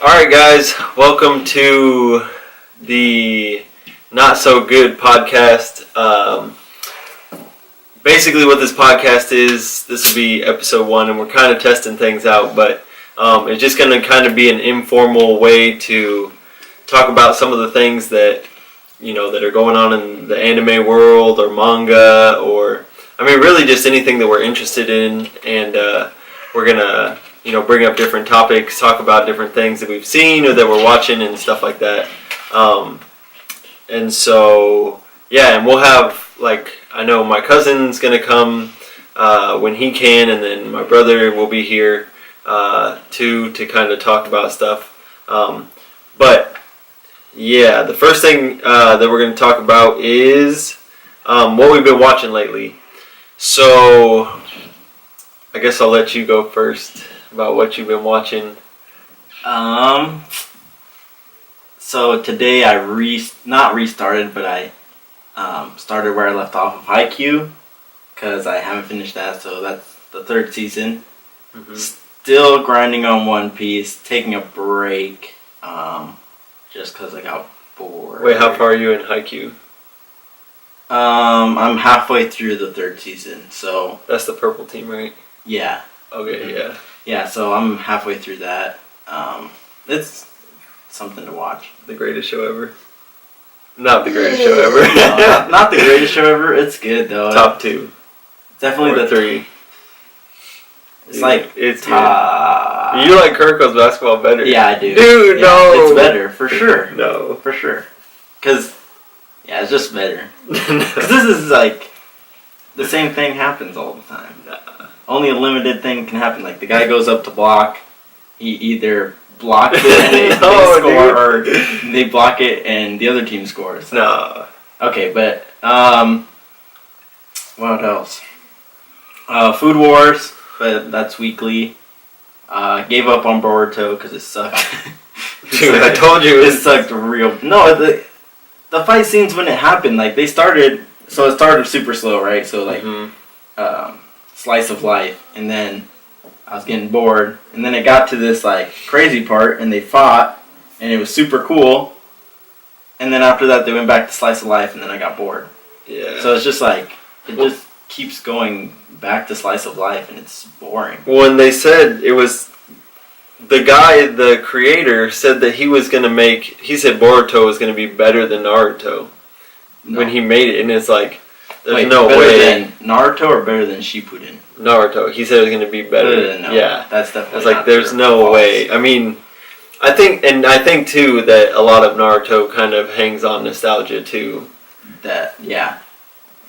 Alright guys, welcome to the Not So Good podcast. Basically what this podcast is, this will be episode 1 and we're kind of testing things out, but it's just going to kind of be an informal way to talk about some of the things that, that are going on in the anime world or manga or, really just anything that we're interested in, and we're going to bring up different topics, talk about different things that we've seen or that we're watching and stuff like that. And so, yeah, and we'll have, I know my cousin's going to come when he can, and then my brother will be here too to kind of talk about stuff. But, yeah, the first thing that we're going to talk about is what we've been watching lately. So, I guess I'll let you go first about what you've been watching. So today I not restarted, but I started where I left off of Haikyuu, because I haven't finished that, so that's the 3rd season. Mm-hmm. Still grinding on One Piece, taking a break, just because I got bored. Wait, how far are you in Haikyuu? I'm halfway through the 3rd season, so... That's the purple team, right? Yeah. Okay, yeah. Yeah, so I'm halfway through that. It's something to watch. The greatest show ever? Not the greatest show ever. No, not the greatest show ever. It's good, though. Top 2. Definitely or 3. It's it's top. You like Kuriko's basketball better. Yeah, I do. Dude, yeah, no. It's better, for sure. No. For sure. Because, yeah, it's just better. Because this is the same thing happens all the time. Only a limited thing can happen. Like, the guy goes up to block, he either blocks it and they score, or they block it and the other team scores. No. Okay, but, what else? Food Wars, but that's weekly. Gave up on Boruto because it sucked. Dude, I told you it sucked real. No, the fight scenes when it happened, it started super slow, right? So, slice of life, and then I was getting bored, and then it got to this crazy part, and they fought, and it was super cool, and then after that they went back to slice of life, and then I got bored. Yeah. So it's just just keeps going back to slice of life, and it's boring. When they said it was, the creator said that he said Boruto was going to be better than Naruto when he made it, and it's there's no way. Better than Naruto or better than Shippuden? Naruto. He said it was going to be better than Naruto. Yeah. That's definitely. I was there's no way. I think too that a lot of Naruto kind of hangs on nostalgia too. Yeah.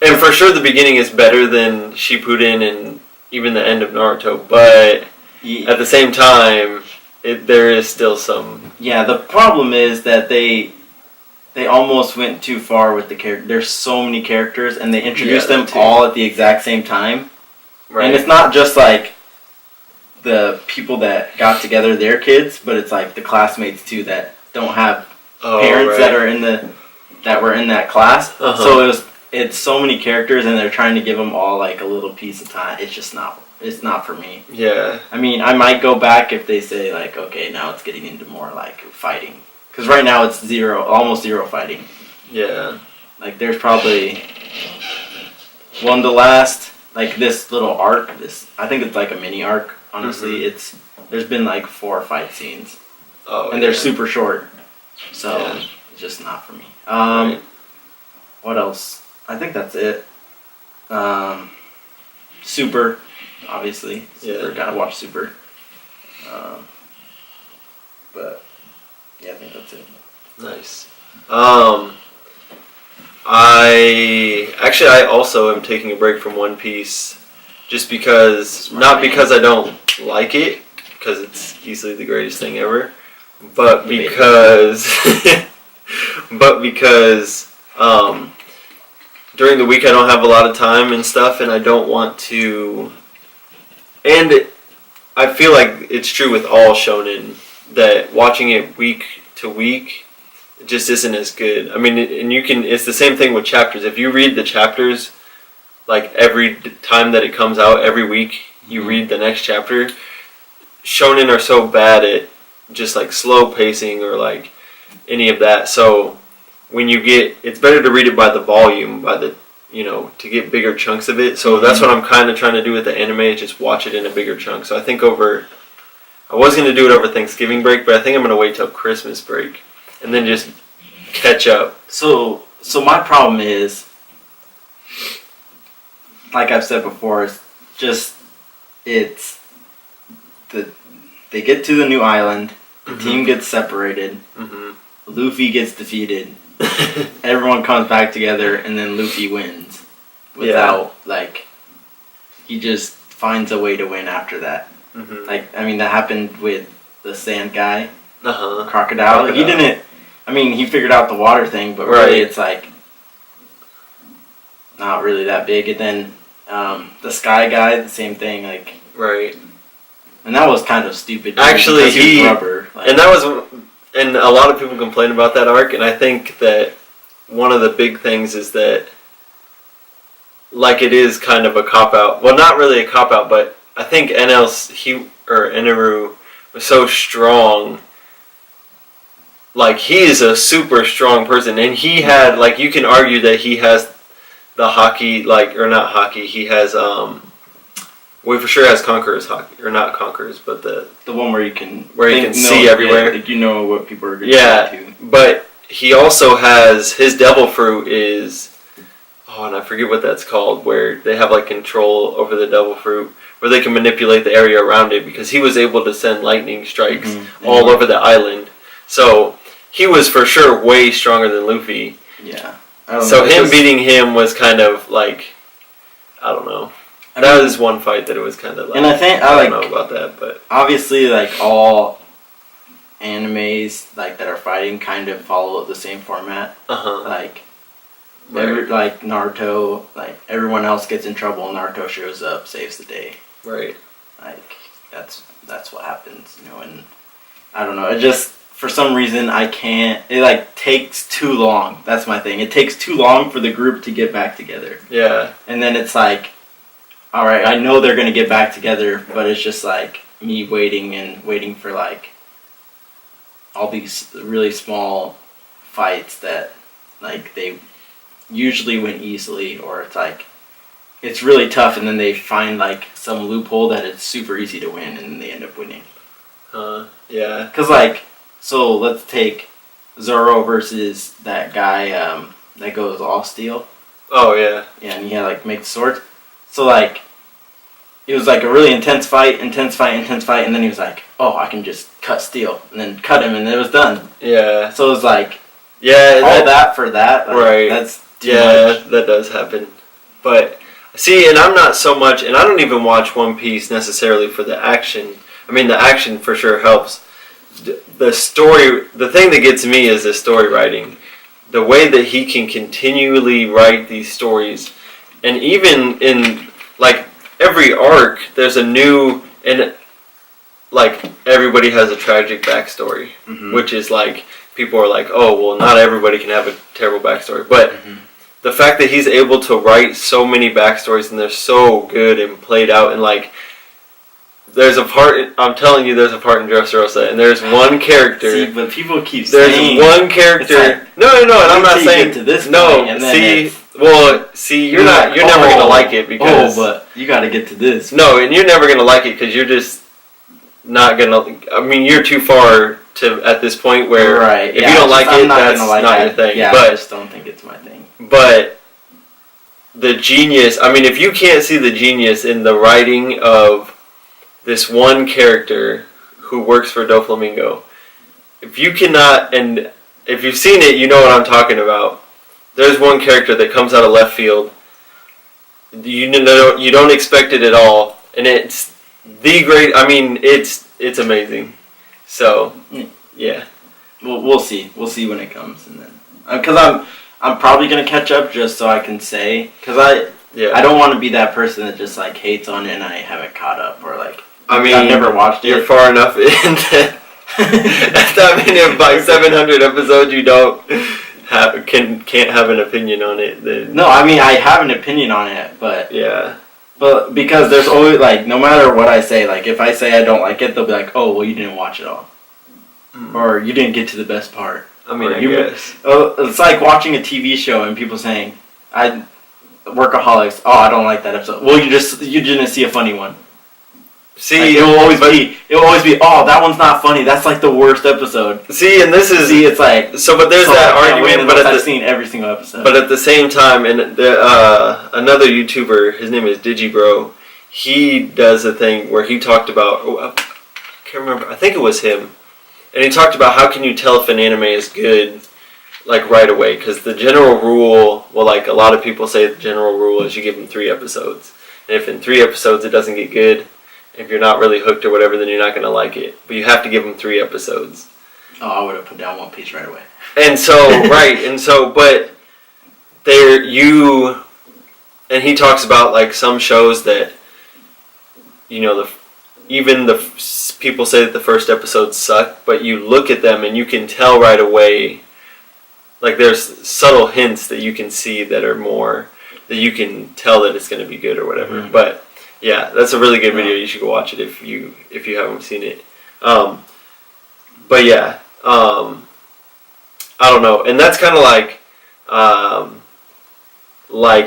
And for sure the beginning is better than Shippuden and even the end of Naruto, but at the same time, there is still some... Yeah, the problem is that they almost went too far with the character. There's so many characters, and they introduced them all at the exact same time. Right. And it's not just the people that got together, their kids, but it's the classmates too that don't have parents that are that were in that class. Uh-huh. So it's so many characters, and they're trying to give them all a little piece of time. It's just not. It's not for me. Yeah. I might go back if they say okay, now it's getting into more fighting. Because right now it's almost zero fighting. Yeah. There's probably one to last, this little arc. I think it's a mini arc. Honestly, mm-hmm. There's been 4 fight scenes. Oh. And they're super short, so it's just not for me. Right. What else? I think that's it. Super, obviously. Super, gotta watch Super. But yeah, I think that's it. Nice. I also am taking a break from One Piece, just because, not because I don't like it, because it's easily the greatest thing ever, but because, during the week I don't have a lot of time and stuff, and I don't want to, and I feel like it's true with all shonen, that watching it week to week just isn't as good. And it's the same thing with chapters. If you read the chapters, every time that it comes out, every week, you read the next chapter, shonen are so bad at just like slow pacing or like any of that. So when you get, it's better to read it by the volume, by the, to get bigger chunks of it. So that's what I'm kind of trying to do with the anime, is just watch it in a bigger chunk. So I think I was going to do it over Thanksgiving break, but I think I'm going to wait till Christmas break and then just catch up. So my problem is, like I've said before, they get to the new island, the team gets separated, Luffy gets defeated, everyone comes back together, and then Luffy wins. Without, he just finds a way to win after that. That happened with the sand guy, Crocodile. He didn't, he figured out the water thing, but really it's not really that big. And then the sky guy, the same thing, Right. And that was kind of stupid. Actually, he was rubber. And a lot of people complain about that arc, and I think that one of the big things is that, it is kind of a cop-out. Well, not really a cop-out, but I think Eneru was so strong. He is a super strong person, and he had, you can argue that he has the hockey, or not hockey, he has, he for sure has Conqueror's hockey, or not Conqueror's, but the one where you can see everywhere. Yeah, what people are going to do. But he also has, his devil fruit is, and I forget what that's called, where they have control over the devil fruit, where they can manipulate the area around it, because he was able to send lightning strikes all over the island. So he was for sure way stronger than Luffy. Yeah. So beating him was kind of I don't know. That was one fight that it was kind of and I think I don't know about that, but obviously all animes that are fighting kind of follow the same format. Naruto, everyone else gets in trouble, Naruto shows up, saves the day. Right. That's what happens, and I don't know. It just, for some reason, I can't. It takes too long. That's my thing. It takes too long for the group to get back together. Yeah. And then it's all right, I know they're gonna get back together, but it's just me waiting for all these really small fights that they usually win easily, or it's really tough, and then they find some loophole that it's super easy to win, and then they end up winning. Yeah. Because so let's take Zoro versus that guy that goes all steel. Oh yeah. Yeah, and he had make swords. So it was a really intense fight, and then he was oh, I can just cut steel, and then cut him, and it was done. Yeah. So it was yeah, all that for that. Right. That's too much. That does happen. But see, and I'm not so much, and I don't even watch One Piece necessarily for the action. The action for sure helps. The story, the thing that gets me is the story writing. The way that he can continually write these stories, and even in every arc, there's a new, and everybody has a tragic backstory, which is people are oh, well, not everybody can have a terrible backstory, but the fact that he's able to write so many backstories, and they're so good and played out, and there's a part, I'm telling you, there's a part in Dressrosa, and there's one character. See, but people keep saying... There's one character... No, and I'm not saying... To this no, point, you're never going to like it, because... Oh, but you got to get to this. No, and you're never going to like it, because you're just not going to... you're too far to, at this point, where... Right, if you don't like it, that's not your thing. Yeah, but, I just don't think it's my thing. But... the genius... if you can't see the genius in the writing of this one character who works for Doflamingo, if you cannot, and if you've seen it, you know what I'm talking about. There's one character that comes out of left field. You don't expect it at all, and it's the great. It's amazing. So, yeah. Well, we'll see. We'll see when it comes, and then because I'm probably gonna catch up just so I can say, because I don't want to be that person that just hates on it and I haven't caught up, or I've never watched it. You're far enough in that if 700 episodes you can't have an opinion on it. Then no, I have an opinion on it, but yeah. But because there's always no matter what I say, if I say I don't like it, they'll be oh, well, you didn't watch it all. or you didn't get to the best part. I mean, I guess. It's like watching a TV show and people saying, Workaholics, oh, I don't like that episode. Well, you didn't see a funny one. See, like, it will always be, oh, that one's not funny. That's like the worst episode. See, and this is it's like but there's that argument. But I've seen every single episode. But at the same time, and another YouTuber, his name is DigiBro, he does a thing where he talked about. I can't remember. I think it was him, and he talked about how can you tell if an anime is good, like right away, because the general rule, well, like a lot of people say, the general rule is you give them 3 episodes, and if in 3 episodes it doesn't get good. If you're not really hooked or whatever, then you're not going to like it. But you have to give them 3 episodes. Oh, I would have put down One Piece right away. And so, but and he talks about like some shows that, even the people say that the first episodes suck, but you look at them and you can tell right away, like there's subtle hints that you can see that are more, that you can tell that it's going to be good or whatever. Mm-hmm. But yeah, that's a really good video. You should go watch it if you haven't seen it. But yeah, I don't know, and that's kind of like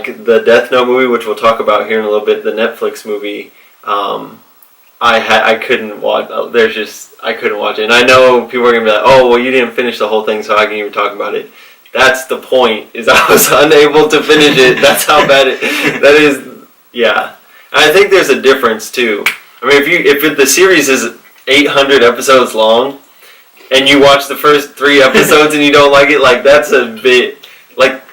the Death Note movie, which we'll talk about here in a little bit. The Netflix movie, I couldn't watch. I couldn't watch it, and I know people are gonna be like, "Oh, well, you didn't finish the whole thing, so how can you even talk about it?" That's the point. Is I was unable to finish it. That's how bad it. That is, yeah. I think there's a difference too. I mean, if the series is 800 episodes long, and you watch the first 3 episodes and you don't like it, like that's a bit like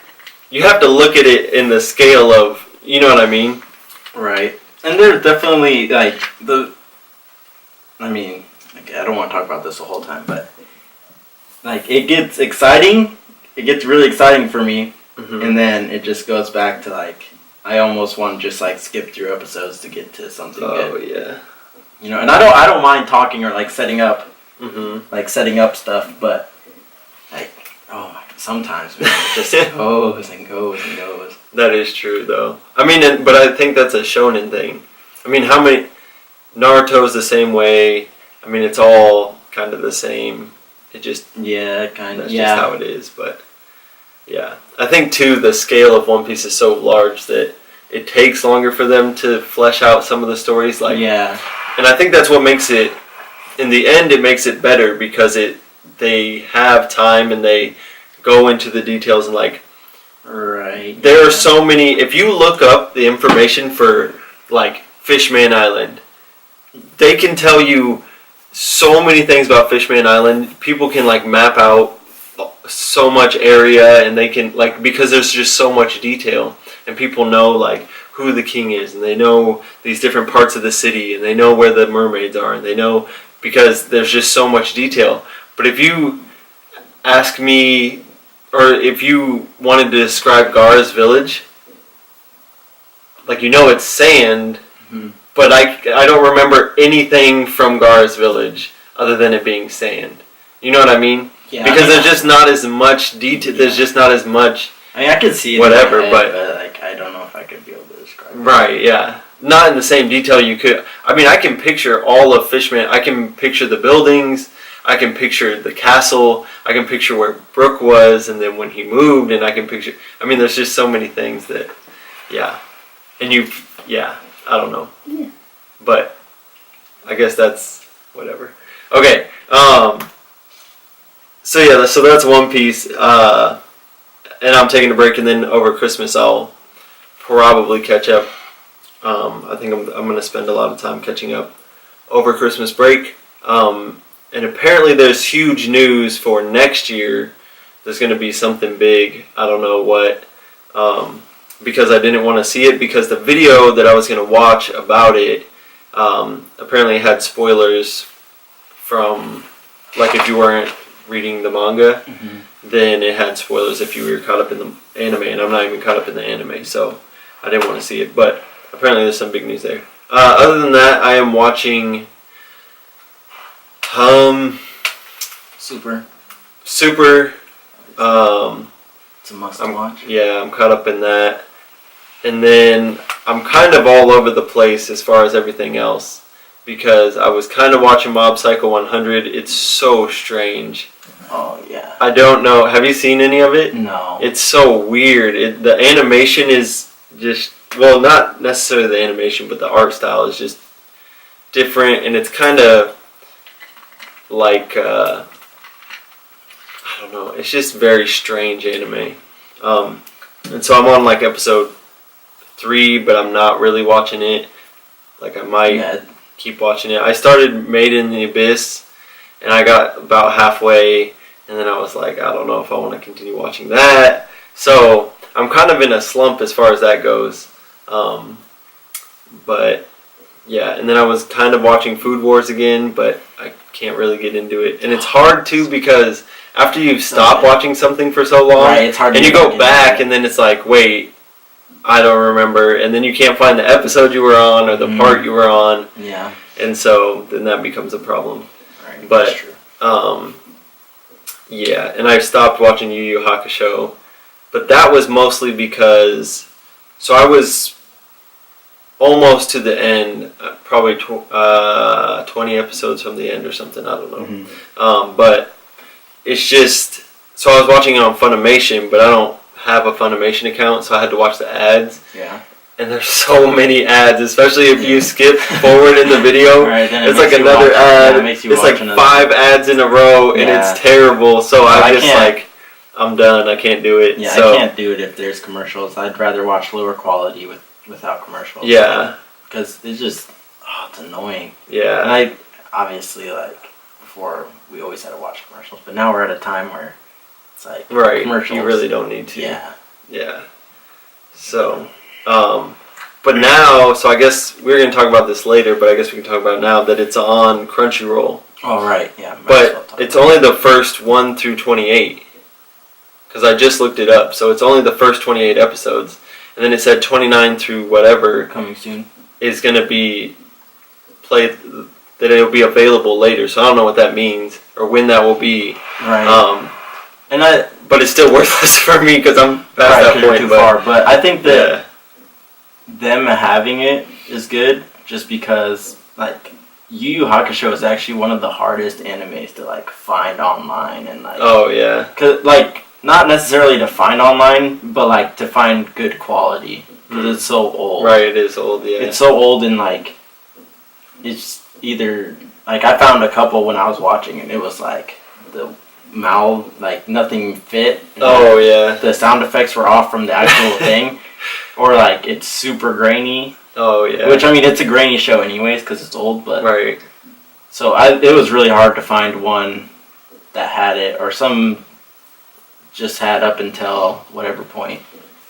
you have to look at it in the scale of, you know what I mean? Right. And there's definitely I don't want to talk about this the whole time, but like it gets exciting. It gets really exciting for me, mm-hmm. and then it just goes back to like. I almost want to just like skip through episodes to get to something good. Oh yeah. And I don't mind talking or like setting up, mm-hmm. like setting up stuff, but like sometimes man, it just goes and goes and goes. That is true though. I mean, but I think that's a shonen thing. I mean, how many Naruto's the same way. I mean, it's all kind of the same. It just that's just how it is, but. Yeah, I think too the scale of One Piece is so large that it takes longer for them to flesh out some of the stories. And I think that's what makes it. In the end, it makes it better because they have time and they go into the details and like. Right. There are so many. If you look up the information for like Fishman Island, they can tell you so many things about Fishman Island. People can like map out. So much area, and they can like because there's just so much detail, and people know like who the king is, and they know these different parts of the city, and they know where the mermaids are, and they know because there's just so much detail. But if you ask me, or if you wanted to describe Gar's village, like it's sand, mm-hmm. but I don't remember anything from Gar's village other than it being sand. You know what I mean? Yeah, because there's just not as much detail. There's just not as much. I mean, I could see it. Whatever, in my head, but like, I don't know if I could be able to describe it. Right. Yeah. Not in the same detail you could. I mean, I can picture all of Fishman. I can picture the buildings. I can picture the castle. I can picture where Brook was, and then when he moved, and I can picture. I mean, there's just so many things that, yeah, and I don't know. Yeah. But I guess that's whatever. Okay. So that's One Piece, and I'm taking a break, and then over Christmas I'll probably catch up. I think I'm going to spend a lot of time catching up over Christmas break. And apparently there's huge news for next year. There's going to be something big. I don't know what, because I didn't want to see it because the video that I was going to watch about it apparently had spoilers from, like if you weren't reading the manga, mm-hmm. then it had spoilers if you were caught up in the anime, and I'm not even caught up in the anime, so I didn't want to see it, but apparently there's some big news there. Other than that, I am watching Super. It's a must watch. Yeah, I'm caught up in that. And then I'm kind of all over the place as far as everything else. because I was kind of watching Mob Psycho 100. It's so strange. Oh yeah. I don't know. Have you seen any of it? No. It's so weird. The animation is just, well, not necessarily the animation, but the art style is just different, and it's kind of like I don't know. It's just very strange anime. And so I'm on like episode 3, but I'm not really watching it. Like I might keep watching it. I started Made in the Abyss, and I got about halfway, and then I was like, I don't know if I want to continue watching that. So I'm kind of in a slump as far as that goes. But yeah, and then I was kind of watching Food Wars again, but I can't really get into it. And it's hard too because after you've stopped watching something for so long, it's hard and you go back and then it's like, wait, I don't remember, and then you can't find the episode you were on or the part you were on. Yeah. And so then that becomes a problem. Right. But that's true. Yeah, and I stopped watching Yu Yu Hakusho, but that was mostly because, so I was almost to the end, probably 20 episodes from the end or something, I don't know. But it's just, so I was watching it on Funimation, but I don't have a Funimation account, so I had to watch the ads. Yeah. And there's so many ads, especially if you skip forward in the video. Right, then it's like another ad. It's like 5 ads in a row, and it's terrible. So I'm just like, I'm done. I can't do it. Yeah, so, I can't do it if there's commercials. I'd rather watch lower quality without commercials. Yeah. Because it's just, it's annoying. Yeah. And I, obviously, like, before, we always had to watch commercials. But now we're at a time where it's like, commercials. You really don't need to. Yeah. Yeah. So, but now, so I guess we're going to talk about this later, but I guess we can talk about it now that it's on Crunchyroll. Oh, right. Yeah. But it's only the first 1 through 28. Because I just looked it up. So it's only the first 28 episodes. And then it said 29 through whatever. Coming soon. Is going to be played, that it'll be available later. So I don't know what that means or when that will be. Right. But it's still worthless for me because I'm past that point. Too far. But I think that them having it is good just because, like, Yu Yu Hakusho is actually one of the hardest animes to, like, find online and, like... Oh, yeah. Cause, like, not necessarily to find online, but, like, to find good quality. Because it's so old. Right, it is old, yeah. It's so old and, like, it's either... Like, I found a couple when I was watching and it was, like, the mouth, like, nothing fit. Oh, yeah. The sound effects were off from the actual thing. Or, like, it's super grainy. Oh, yeah. Which, I mean, it's a grainy show anyways because it's old, but... Right. So, it was really hard to find one that had it, or some just had up until whatever point.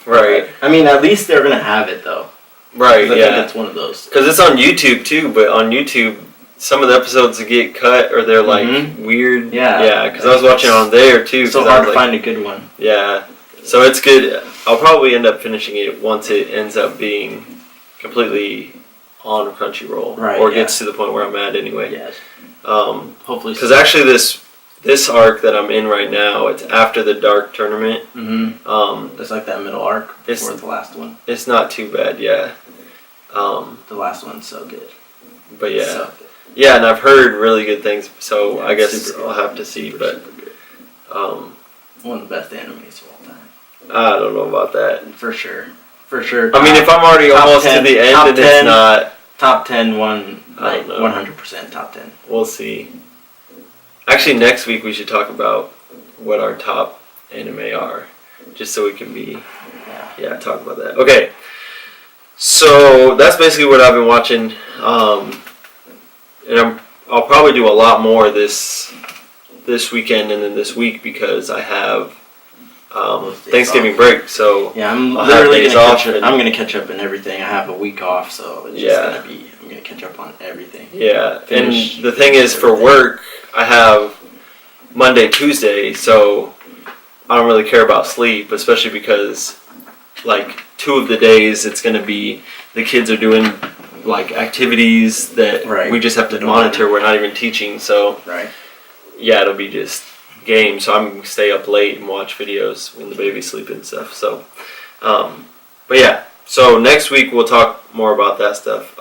Right. I mean, at least they're going to have it, though. Right, I think it's one of those. Because it's on YouTube, too, but on YouTube, some of the episodes get cut or they're, like, weird. Yeah. Yeah, because I was watching it on there, too. It's so hard to find a good one. Yeah. So it's good. I'll probably end up finishing it once it ends up being completely on Crunchyroll. Right, or gets to the point where I'm at anyway. Yes. Hopefully. Because actually this arc that I'm in right now, it's after the Dark Tournament. It's like that middle arc before the last one. It's not too bad, yeah. The last one's so good. But yeah. So good. Yeah, and I've heard really good things, so I guess I'll have to see. But one of the best animes of all time. I don't know about that. For sure. For sure. I mean, if I'm already almost 10, to the end and 10, it's not... Top 10, 100% top 10. We'll see. Actually, next week we should talk about what our top anime are. Just so we can talk about that. Okay. So, that's basically what I've been watching. And I'll probably do a lot more this weekend and then this week because I have Thanksgiving break. So yeah, I'm literally gonna catch up in everything. I have a week off, so it's just I'm gonna catch up on everything. Yeah, and the thing is, for work, I have Monday, Tuesday, so I don't really care about sleep, especially because like 2 of the days it's gonna be the kids are doing like activities that we just have to monitor. We're not even teaching, so yeah, it'll be just games. So I'm gonna stay up late and watch videos when the baby's sleeping and stuff. So, but yeah. So next week we'll talk more about that stuff.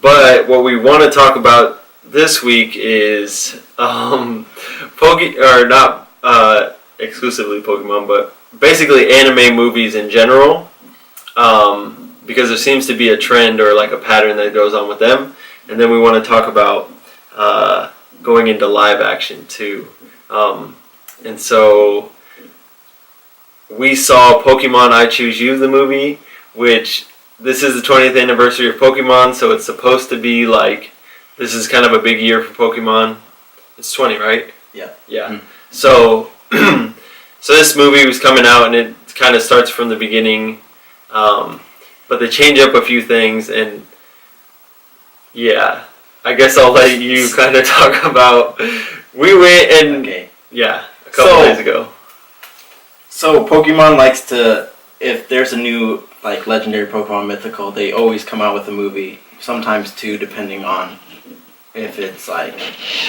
But what we want to talk about this week is or not exclusively Pokemon, but basically anime movies in general. Because there seems to be a trend or like a pattern that goes on with them, and then we want to talk about going into live action too. And so we saw Pokemon I Choose You, the movie, which this is the 20th anniversary of Pokemon, so it's supposed to be like, this is kind of a big year for Pokemon. It's 20, right? Yeah. Yeah. Mm-hmm. So, so this movie was coming out, and it kind of starts from the beginning, but they change up a few things, and yeah, I guess I'll let you kind of talk about. We went and a couple days ago. So Pokemon likes to, if there's a new like legendary Pokemon mythical, they always come out with a movie, sometimes two, depending on if it's like,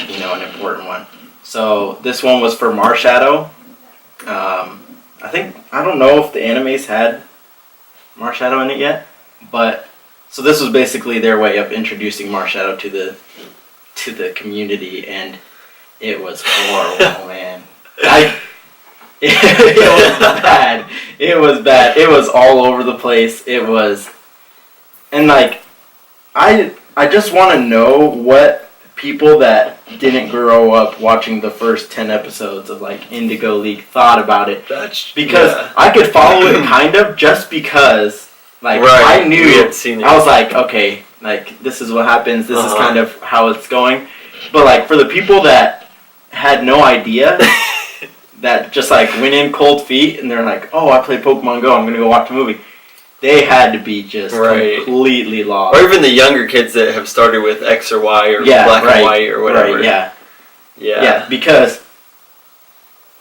you know, an important one. So this one was for Marshadow. I don't know if the animes had Marshadow in it yet, but so this was basically their way of introducing Marshadow to the community, and it was horrible, man. It was bad. It was bad. It was all over the place. It was, and like, I just want to know what people that didn't grow up watching the first 10 episodes of like Indigo League thought about it. Because I could follow it kind of just because like I knew I was like, okay, like this is what happens. This is kind of how it's going. But like for the people that had no idea, that just like went in cold feet and they're like, oh, I play Pokemon Go, I'm gonna go watch a movie. They had to be just completely lost. Or even the younger kids that have started with X or Y or Black and White or whatever. Right, yeah, because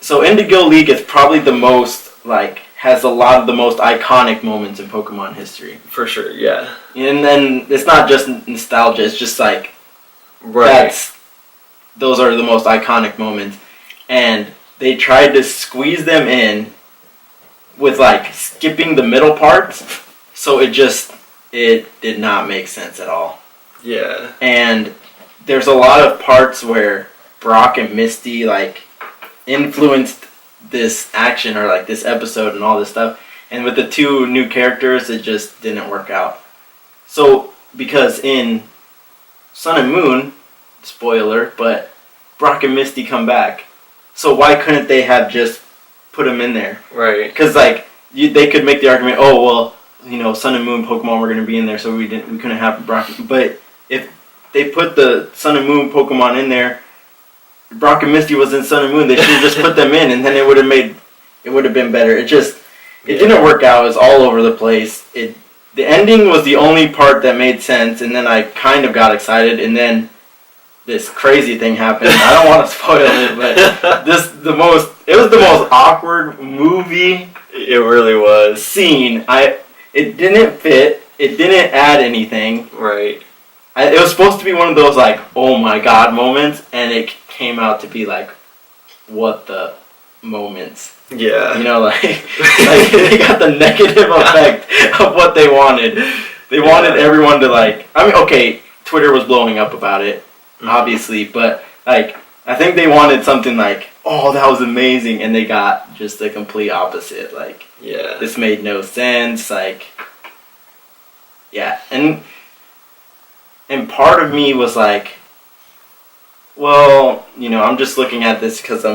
so Indigo League is probably the most like has a lot of the most iconic moments in Pokemon history. For sure, yeah. And then it's not just nostalgia, it's just like those are the most iconic moments. And they tried to squeeze them in with like skipping the middle parts, so it did not make sense at all. Yeah. And there's a lot of parts where Brock and Misty like influenced this action or like this episode and all this stuff, and with the two new characters it just didn't work out. So because in Sun and Moon, spoiler, but Brock and Misty come back. So why couldn't they have just put them in there? Right. Because like they could make the argument, oh well, you know, Sun and Moon Pokemon were going to be in there, so we couldn't have Brock. But if they put the Sun and Moon Pokemon in there, Brock and Misty was in Sun and Moon. They should have just put them in, and then it would have been better. It didn't work out. It was all over the place. The ending was the only part that made sense, and then I kind of got excited, and then this crazy thing happened. I don't want to spoil it, but it was the most awkward movie. It really was. Scene. It didn't fit. It didn't add anything. Right. It was supposed to be one of those like, oh my god moments, and it came out to be like, what the moments. Yeah. You know, like they got the negative effect of what they wanted. They wanted everyone to like, I mean, okay, Twitter was blowing up about it. Obviously, but like I think they wanted something like, oh, that was amazing, and they got just the complete opposite. Like, this made no sense. Like, yeah, and part of me was like, well, you know, I'm just looking at this because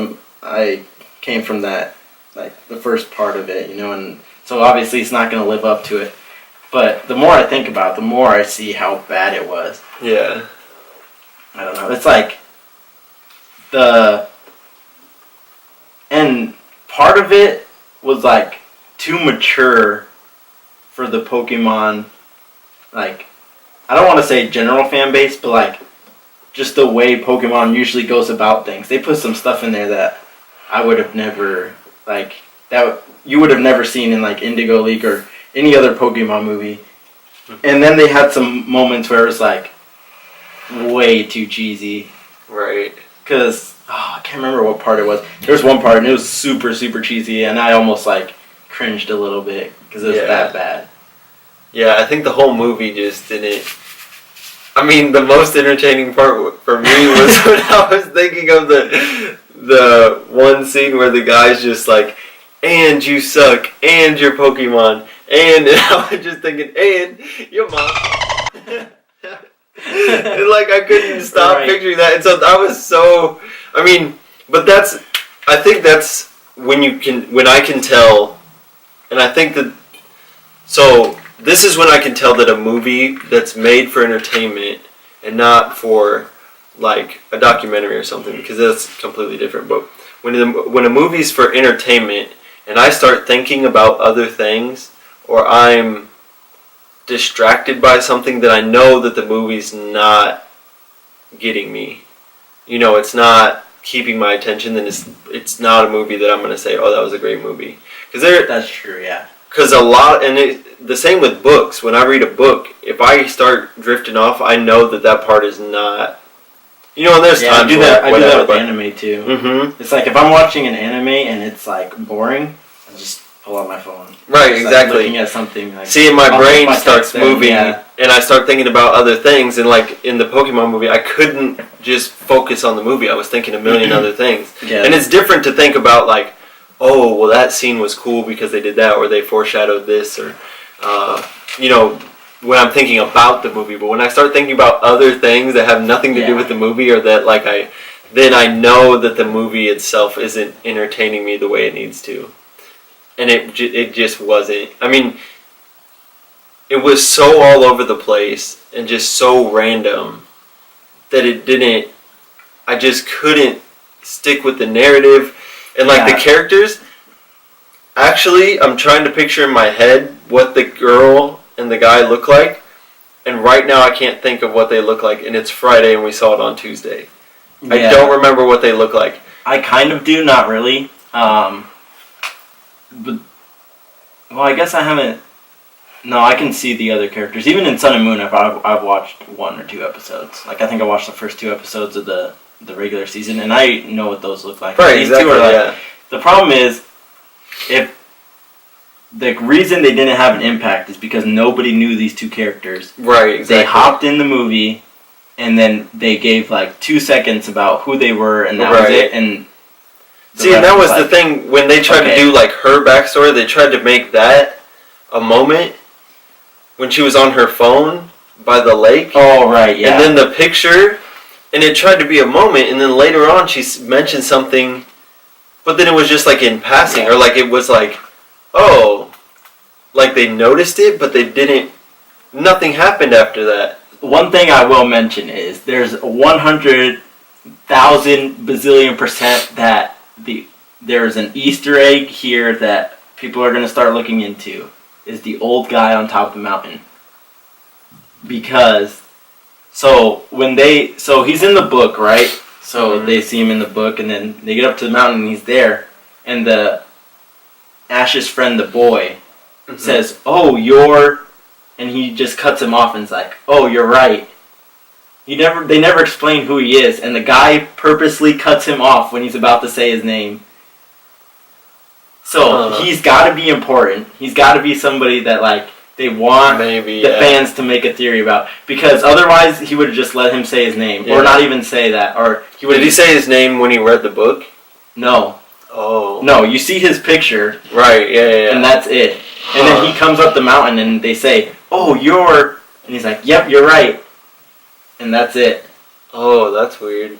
I came from that, like the first part of it, you know, and so obviously it's not going to live up to it. But the more I think about it, the more I see how bad it was. Yeah. I don't know. It's like and part of it was like too mature for the Pokemon, like, I don't want to say general fan base, but like just the way Pokemon usually goes about things. They put some stuff in there that I would have never, like, that you would have never seen in like Indigo League or any other Pokemon movie. And then they had some moments where it was like way too cheesy. Right. Because, I can't remember what part it was. There was one part and it was super, super cheesy, and I almost like cringed a little bit because it was that bad. Yeah, I think the whole movie just didn't I mean, the most entertaining part for me was when I was thinking of the one scene where the guy's just like, and you suck, and your Pokemon, and I was just thinking, and your mom. And like I couldn't stop picturing that, and so I was so. I mean, but I think that's when I can tell, and I think that. So this is when I can tell that a movie that's made for entertainment and not for like a documentary or something, because that's completely different. But when a movie's for entertainment and I start thinking about other things, or I'm distracted by something that I know that the movie's not getting me, it's not keeping my attention, then it's not a movie that I'm going to say, oh, that was a great movie. That's true, yeah. Because the same with books. When I read a book, if I start drifting off, I know that part is not. And there's times I do that with anime too. Mm-hmm. It's like if I'm watching an anime and it's like boring, I just pull out my phone. Right, exactly. Like looking at something. Like, see, my brain starts moving, and I start thinking about other things. And like in the Pokemon movie, I couldn't just focus on the movie. I was thinking a million other things. Yeah. And it's different to think about like, oh, well, that scene was cool because they did that, or they foreshadowed this, or, when I'm thinking about the movie. But when I start thinking about other things that have nothing to do with the movie, or that, then I know that the movie itself isn't entertaining me the way it needs to. And it just wasn't. I mean, it was so all over the place and just so random that I just couldn't stick with the narrative. And the characters, actually, I'm trying to picture in my head what the girl and the guy look like, and right now I can't think of what they look like, and it's Friday and we saw it on Tuesday. Yeah. I don't remember what they look like. I kind of do, not really. But, well, I guess I haven't. No, I can see the other characters. Even in Sun and Moon, I've watched 1 or 2 episodes. I think I watched the first 2 episodes of the regular season, and I know what those look like. Right, these exactly, 2 are The problem is, if the reason they didn't have an impact is because nobody knew these 2 characters. Right, exactly. They hopped in the movie, and then they gave 2 seconds about who they were, and that was it. And see, and that was the thing, when they tried to do her backstory, they tried to make that a moment when she was on her phone by the lake. Oh, right, yeah. And then the picture. And it tried to be a moment, and then later on she mentioned something, but then it was just in passing, or it was oh, they noticed it, but they didn't, nothing happened after that. One thing I will mention is there's 100,000 bazillion% that there's an Easter egg here that people are going to start looking into, is the old guy on top of the mountain. Because... So he's in the book, right? So they see him in the book, and then they get up to the mountain, and he's there, and the Ash's friend, the boy, says, "Oh, and he just cuts him off and is like, "Oh, you're right." They never explain who he is, and the guy purposely cuts him off when he's about to say his name. So he's got to be important. He's got to be somebody that they want fans to make a theory about, because otherwise he would have just let him say his name, or not even say that, or he would. Did he say his name when he read the book? No. Oh. No, you see his picture. Right. Yeah. And that's it. And then he comes up the mountain, and they say, "Oh, you're," and he's like, "Yep, you're right," and that's it. Oh, that's weird.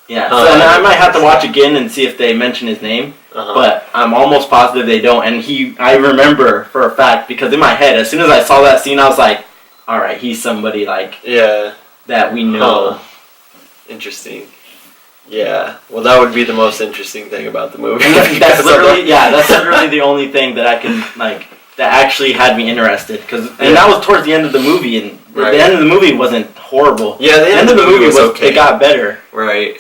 Yeah. So and I might have to watch again and see if they mention his name. But I'm almost positive they don't, and I remember for a fact, because in my head, as soon as I saw that scene, I was like, alright, he's somebody that we know. Interesting. Yeah, well that would be the most interesting thing about the movie. That's literally the only thing that I can, that actually had me interested, and that was towards the end of the movie, and the end of the movie wasn't horrible. Yeah, the end of the movie was okay. It got better. Right.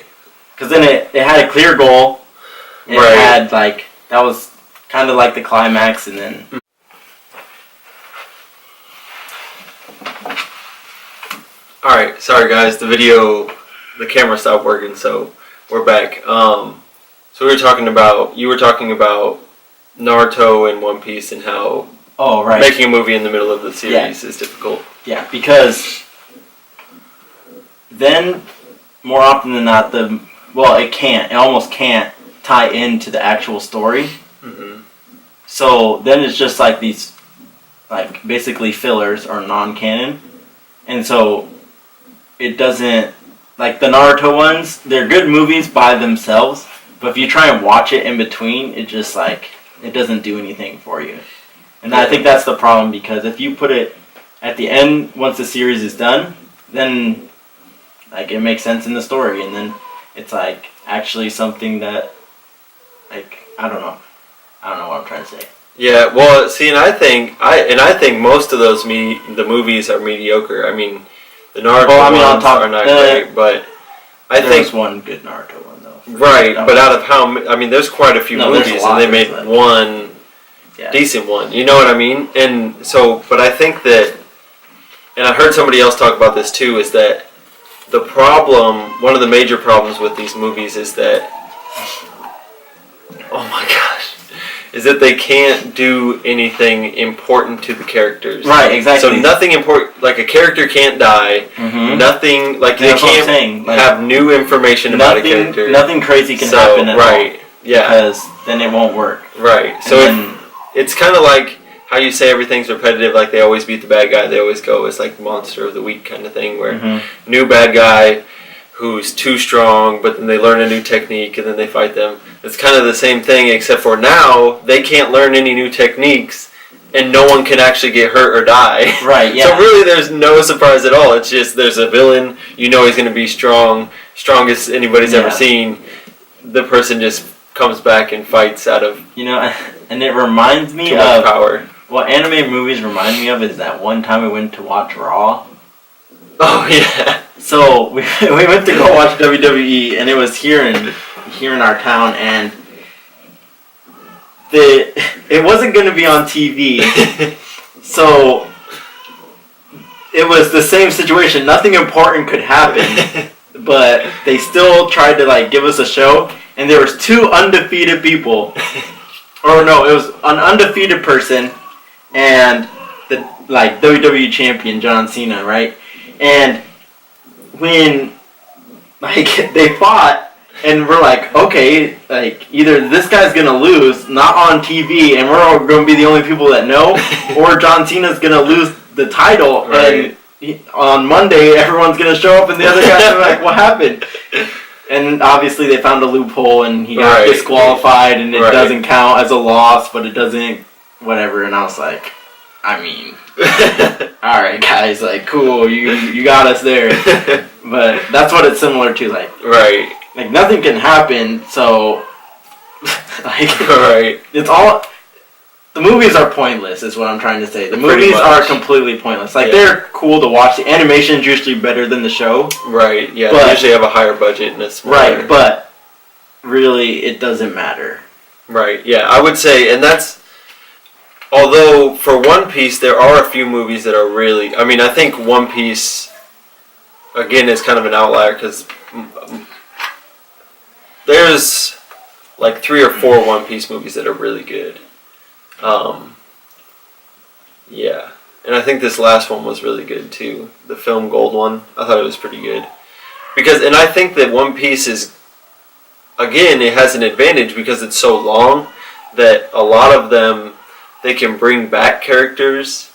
Because then it had a clear goal. It had, that was kind of the climax, and then... Alright, sorry guys, the camera stopped working, so we're back. So you were talking about Naruto and One Piece and how making a movie in the middle of the series is difficult. Yeah, because then more often than not, it almost can't tie into the actual story. Mm-hmm. So then it's just like these, like basically fillers or non-canon, and so it doesn't, like the Naruto ones, they're good movies by themselves, but if you try and watch it in between, it just like, it doesn't do anything for you. And I think that's the problem, because if you put it at the end, once the series is done, then like it makes sense in the story, and then it's like actually something that, like, I don't know what I'm trying to say. Yeah, well, see, and I think most of those the movies are mediocre. I mean, the Naruto ones are not great, but I think there's one good Naruto one though. Right, but out of there's quite a few movies, and they made one decent one. You know what I mean? And so, but I think that, and I heard somebody else talk about this too, is that one of the major problems with these movies is that, oh my gosh, is that they can't do anything important to the characters. Right, exactly. So nothing important, like a character can't die. Mm-hmm. Nothing, like they can't have new information about a character. Nothing crazy can happen at all. Right, yeah. Because then it won't work. Right. So it's kind of like how you say everything's repetitive, like they always beat the bad guy, they always go as like monster of the week kind of thing, where new bad guy who's too strong, but then they learn a new technique and then they fight them. It's kind of the same thing, except for now they can't learn any new techniques and no one can actually get hurt or die. Right, yeah. So really there's no surprise at all. It's just there's a villain, you know he's going to be strongest anybody's ever seen. The person just comes back and fights out of and it reminds me too much power. What anime movies remind me of is that one time we went to watch Raw. Oh yeah. So we went to go watch WWE, and it was here in our town, and it wasn't going to be on TV, so it was the same situation. Nothing important could happen, but they still tried to like give us a show, and there was two undefeated people, or no, it was an undefeated person, and the like WWE champion John Cena, right? And when like they fought, and we're like, okay, like either this guy's gonna lose, not on TV, and we're all gonna be the only people that know, or John Cena's gonna lose the title, right. And on Monday everyone's gonna show up, and the other guys are like, what happened? And obviously they found a loophole, and he got disqualified, and it doesn't count as a loss, but it doesn't, whatever. And I was like, I mean, all right, guys, like, cool, you got us there. But that's what it's similar to, like, like nothing can happen. So, like, it's all. The movies are pointless, is what I'm trying to say. The movies are completely pointless. Like, they're cool to watch. The animation's usually better than the show. Right. Yeah. They usually have a higher budget and it's right. But really, it doesn't matter. Right. Yeah. I would say, and that's. Although, for One Piece, there are a few movies that are really... I mean, I think One Piece, again, is kind of an outlier, because there's like 3 or 4 One Piece movies that are really good. Yeah. And I think this last one was really good, too. The Film Gold one. I thought it was pretty good. And I think that One Piece is... Again, it has an advantage because it's so long that a lot of them... They can bring back characters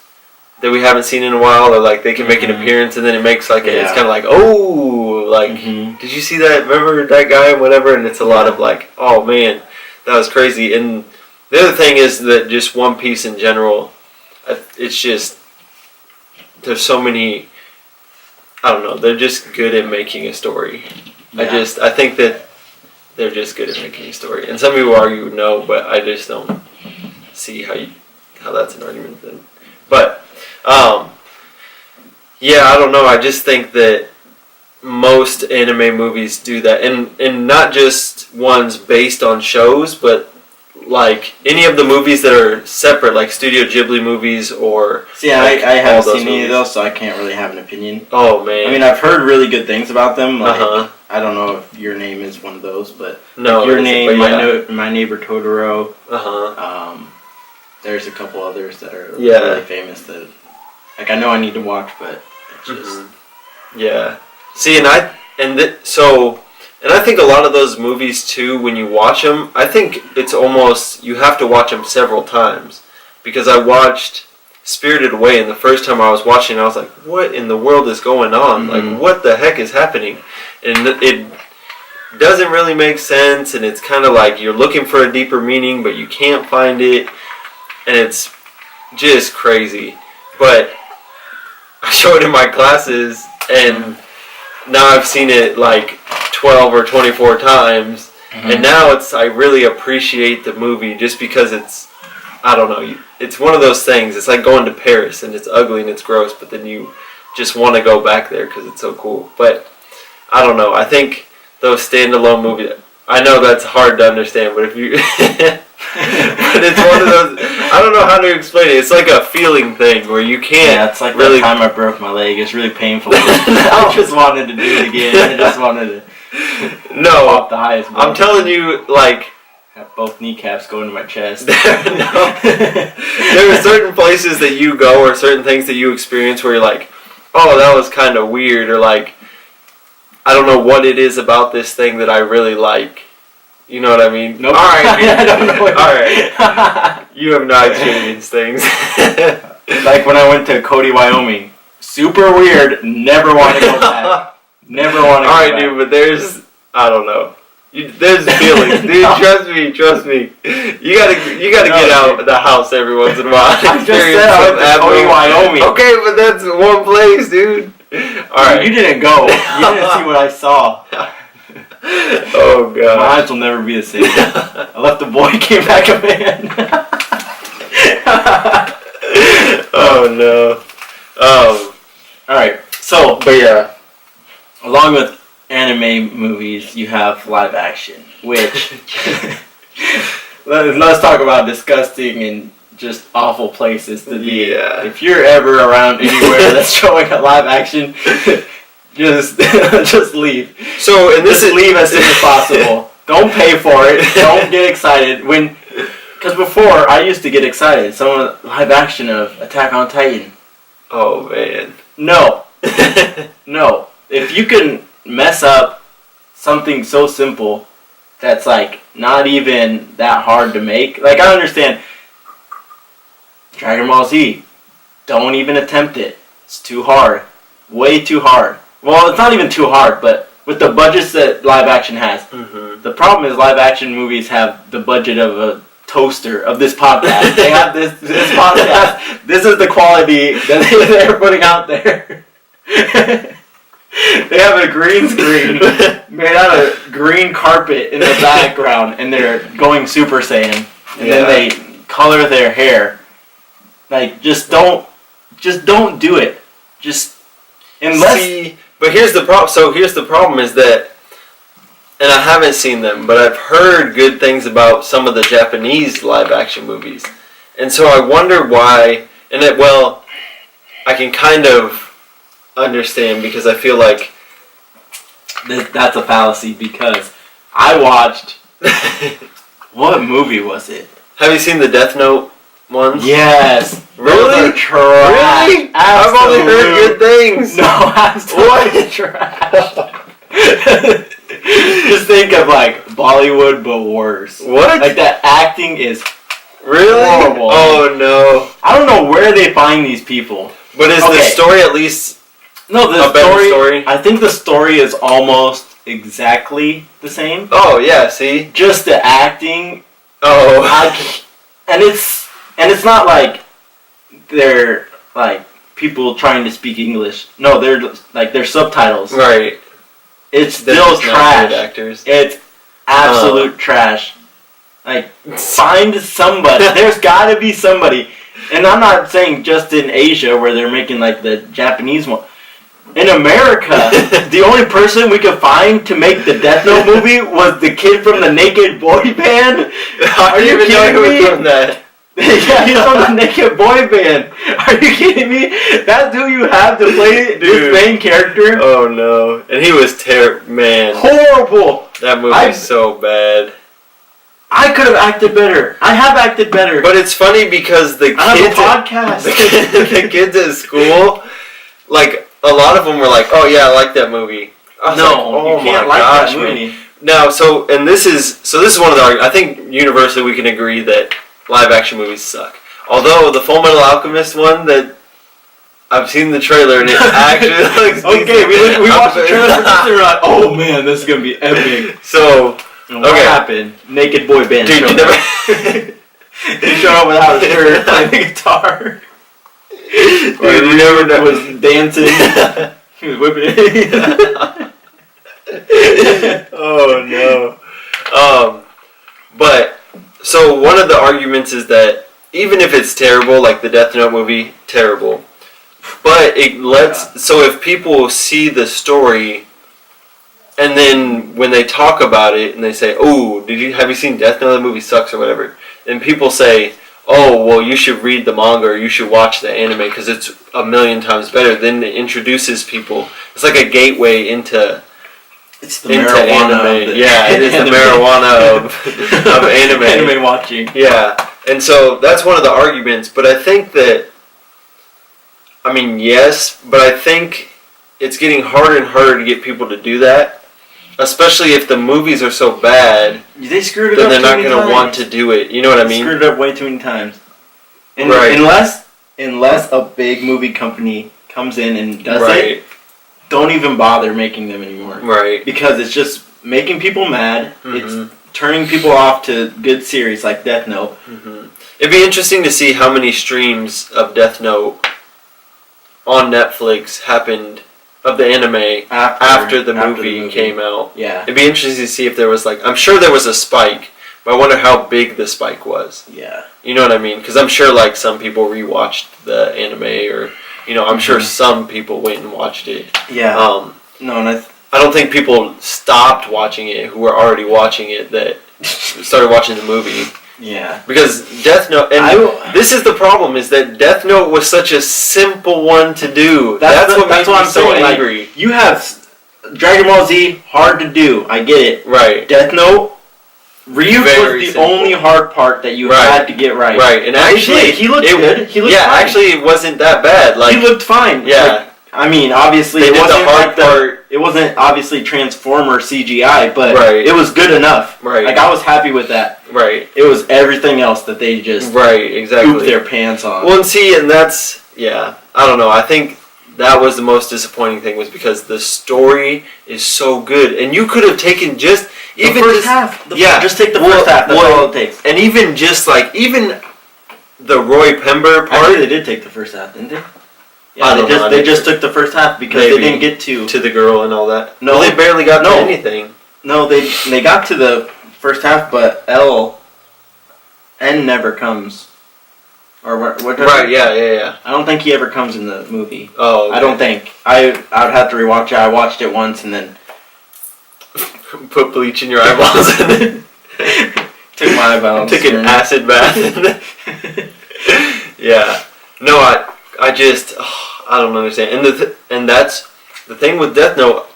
that we haven't seen in a while, or like they can make an appearance, and then it makes like it's kind of like, oh, like did you see that? Remember that guy and whatever? And it's a lot of like, oh man, that was crazy. And the other thing is that just One Piece in general, it's just there's so many. I don't know. They're just good at making a story. Yeah. I think that they're just good at making a story. And some people argue no, but I just don't see how that's an argument then. But yeah, I don't know. I just think that most anime movies do that, and not just ones based on shows, but like any of the movies that are separate, like Studio Ghibli movies or. See, like, I haven't seen any of those, so I can't really have an opinion. Oh man! I mean, I've heard really good things about them. Like, I don't know if Your Name is one of those, but no, like Your Name, My Neighbor Totoro. Uh-huh. There's a couple others that are really famous that, like, I know I need to watch, but it's just... Yeah. See, and I think a lot of those movies too, when you watch them, I think it's almost you have to watch them several times, because I watched Spirited Away, and the first time I was watching, I was like, "What in the world is going on? Like, what the heck is happening?" And it doesn't really make sense, and it's kind of like you're looking for a deeper meaning, but you can't find it, and it's just crazy. But I show it in my classes, and now I've seen it like 12 or 24 times, and now I really appreciate the movie just because I don't know, it's one of those things. It's like going to Paris, and it's ugly and it's gross, but then you just want to go back there because it's so cool. But I don't know, I think those standalone movies, I know that's hard to understand, but if you but it's one of those, I don't know how to explain it. It's like a feeling thing where you can't. Yeah, it's like really. that time I broke my leg. It's really painful. I just wanted to do it again. I just wanted to pop the highest. I'm telling you, like, have both kneecaps go into my chest. There are certain places that you go or certain things that you experience where you're like, oh, that was kind of weird, or like, I don't know what it is about this thing that I really like. You know what I mean? Nope. All right. I don't know. Alright. You have not experienced things. Like when I went to Cody, Wyoming. Super weird. Never want to go back. Never want to go back. Alright, dude, but I don't know. There's feelings. Dude, trust me. You gotta get out of the house every once in a while. I just said I went to Cody, Wyoming. Okay, but that's one place, dude. Alright. You didn't go. You didn't see what I saw. Oh god. My eyes will never be the same. I left a boy, came back a man. Oh no. Alright, so But yeah. along with anime movies, you have live action, which let's talk about disgusting and just awful places to be. Yeah. If you're ever around anywhere that's showing a live action, just leave. So, and this is leave as soon as possible. Don't pay for it. Don't get excited because before I used to get excited. Some live action of Attack on Titan. Oh man. No. No. If you can mess up something so simple that's like not even that hard to make. Like I understand Dragon Ball Z. Don't even attempt it. It's too hard. Way too hard. Well, it's not even too hard, but with the budgets that live action has, the problem is live action movies have the budget of a toaster of this podcast. They have this podcast. This is the quality that they're putting out there. They have a green screen made out of green carpet in the background, and they're going Super Saiyan, and then they color their hair. Like, just don't do it. Just unless. See, but here's the problem. So here's the problem is that, and I haven't seen them, but I've heard good things about some of the Japanese live action movies, and so I wonder why. And I can kind of understand because I feel like that's a fallacy because I watched. What movie was it? Have you seen the Death Note ones? Yes. Really? Those are trash. Really? I've only heard good things. No, absolutely trash. Just think of like Bollywood but worse. What? Like that acting is really horrible. Oh no. I don't know where they find these people. But is the story at least better better story? I think the story is almost exactly the same. Oh yeah, see? Just the acting. Oh. And it's not like they're like people trying to speak English. No, they're subtitles. Right. It's still trash. Actors. It's absolute trash. Like, find somebody. There's gotta be somebody. And I'm not saying just in Asia where they're making like the Japanese one. In America, the only person we could find to make the Death Note movie was the kid from the Naked Boy Band. Are you even kidding me? From that? Yeah, he's from the Naked Boy Band. Are you kidding me? That's who you have to play this main character? Oh no. And he was man. Horrible. That movie's so bad. I could have acted better. I have acted better. But it's funny because the kids podcast. the kids at school, like a lot of them were like, "Oh yeah, I like that movie." I was like, "Oh you can't my gosh, that movie. man." Now, this is one of the arguments. I think universally we can agree that live action movies suck. Although the Full Metal Alchemist one, that I've seen the trailer and it actually looks okay. We watched the trailer and we're like, "Oh man, this is gonna be epic." So what happened? Naked boy band. Dude, you never. He showed up without his shirt, playing the guitar. Dude, you never know. Was dancing. He was whipping it. Oh no. But so one of the arguments is that even if it's terrible, like the Death Note movie, terrible. But it lets so if people see the story, and then when they talk about it and they say, "Oh, have you seen Death Note? The movie sucks" or whatever, then people say, "Oh, well, you should read the manga or you should watch the anime because it's a million times better." Then it introduces people. It's like a gateway into marijuana anime. Yeah, it is the marijuana of anime. Anime watching. Yeah, and so that's one of the arguments. But I think that, yes, but I think it's getting harder and harder to get people to do that. Especially if the movies are so bad, they screwed it then up. They're not going to want to do it. You know what I mean? Screwed it up way too many times. Right. Unless a big movie company comes in and does it, don't even bother making them anymore. Right. Because it's just making people mad. Mm-hmm. It's turning people off to good series like Death Note. Mm-hmm. It'd be interesting to see how many streams of Death Note on Netflix happened of the anime after the movie came out. Yeah. It'd be interesting to see if there was I'm sure there was a spike, but I wonder how big the spike was. Yeah. You know what I mean? Because I'm sure some people rewatched the anime or, I'm sure some people went and watched it. Yeah. No, and I don't think people stopped watching it who were already watching it that started watching the movie. Yeah. Because Death Note, and this is the problem, is that Death Note was such a simple one to do. That's what made me so angry. You have Dragon Ball Z, hard to do. I get it. Right. Death Note, Ryu was the simple. only hard part that you had to get right. Right, and actually, he looked good. He looked fine. Actually, it wasn't that bad. He looked fine. Yeah. Obviously, it wasn't the hard part. It wasn't obviously Transformer CGI, but it was good enough. Right. I was happy with that. Right. It was everything else that they just pooped their pants on. Well, and that's I don't know. I think that was the most disappointing thing was because the story is so good, and you could have taken just the first half. Just take the first half. That's all it takes. And even just even the Roy Pember part. Actually, they did take the first half, didn't they? Yeah, they just took the first half because they didn't get to the girl and all that. No, they barely got to anything. No, they got to the first half, but N never comes. Or what? Right? Yeah. I don't think he ever comes in the movie. Oh, okay. I don't think. I'd have to rewatch it. I watched it once and then put bleach in your eyeballs and then took my eyeballs. Took an acid bath. Yeah. No, I just I don't understand. And that's the thing with Death Note,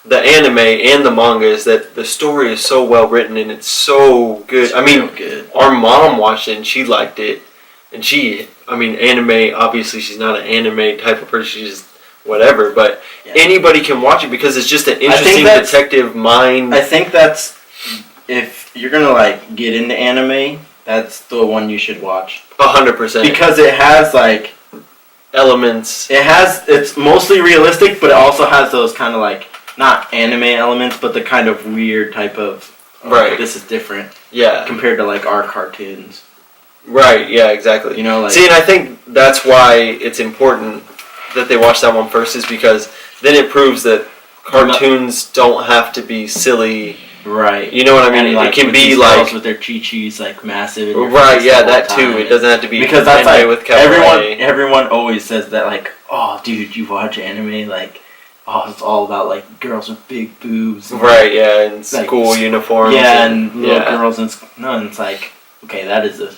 the anime and the manga, is that the story is so well written and it's so good. Good. Our mom watched it and she liked it. And anime, obviously she's not an anime type of person, she's just whatever, but anybody can watch it because it's just an interesting detective mind. I think that's, if you're gonna get into anime, that's the one you should watch. 100%. Because it has elements. It's mostly realistic, but it also has those kind of not anime elements, but the kind of weird type of, this is different. Yeah. Compared to our cartoons. Right, yeah, exactly. See, and I think that's why it's important that they watch that one first, is because then it proves that cartoons don't have to be silly. Right. You know what I mean? And it can be with their chi-chis Right, massive. that too. It doesn't have to be because that's with cabaret. Everyone always says that oh dude, you watch anime it's all about girls with big boobs. Right, yeah, and school uniforms. Yeah, and little girls and no, and it's okay, that is a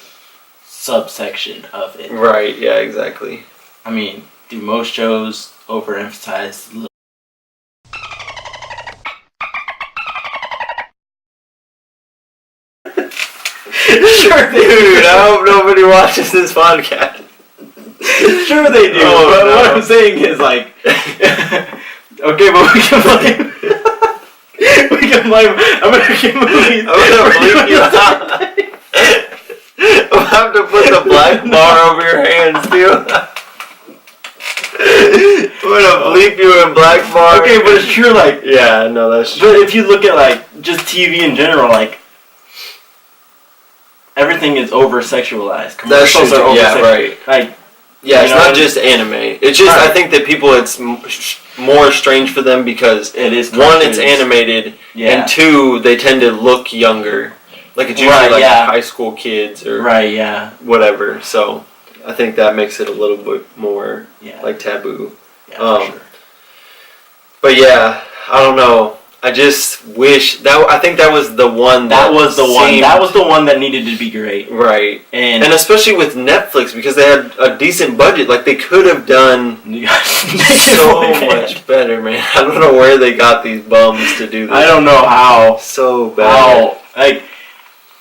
subsection of it. Right, yeah, exactly. Do most shows overemphasize? Sure, dude. I hope nobody watches this podcast. Sure they do, but what I'm saying is like, okay, but we can blame. We can blame American movies. I'm gonna bleep you out. I'll have to put the black bar over your hands, dude. I'm gonna bleep you in black bar. Okay, but it's true, like... Yeah, no, that's true. But if you look at, like, just TV in general, like, everything is over-sexualized. Commercials are over-sexualized. Yeah, right. Like... Yeah, it's not just anime. It's just, I think that people, it's more strange for them because, it is one, it's animated, and two, they tend to look younger. Like, it's usually, high school kids or whatever. So, I think that makes it a little bit more, like, taboo. Yeah, for sure. But, yeah, I don't know. I just wish I think that was the one that was the one that needed to be great. Right. And especially with Netflix because they had a decent budget. Like they could have done so much better, man. I don't know where they got these bums to do this. I don't know how. So bad. Like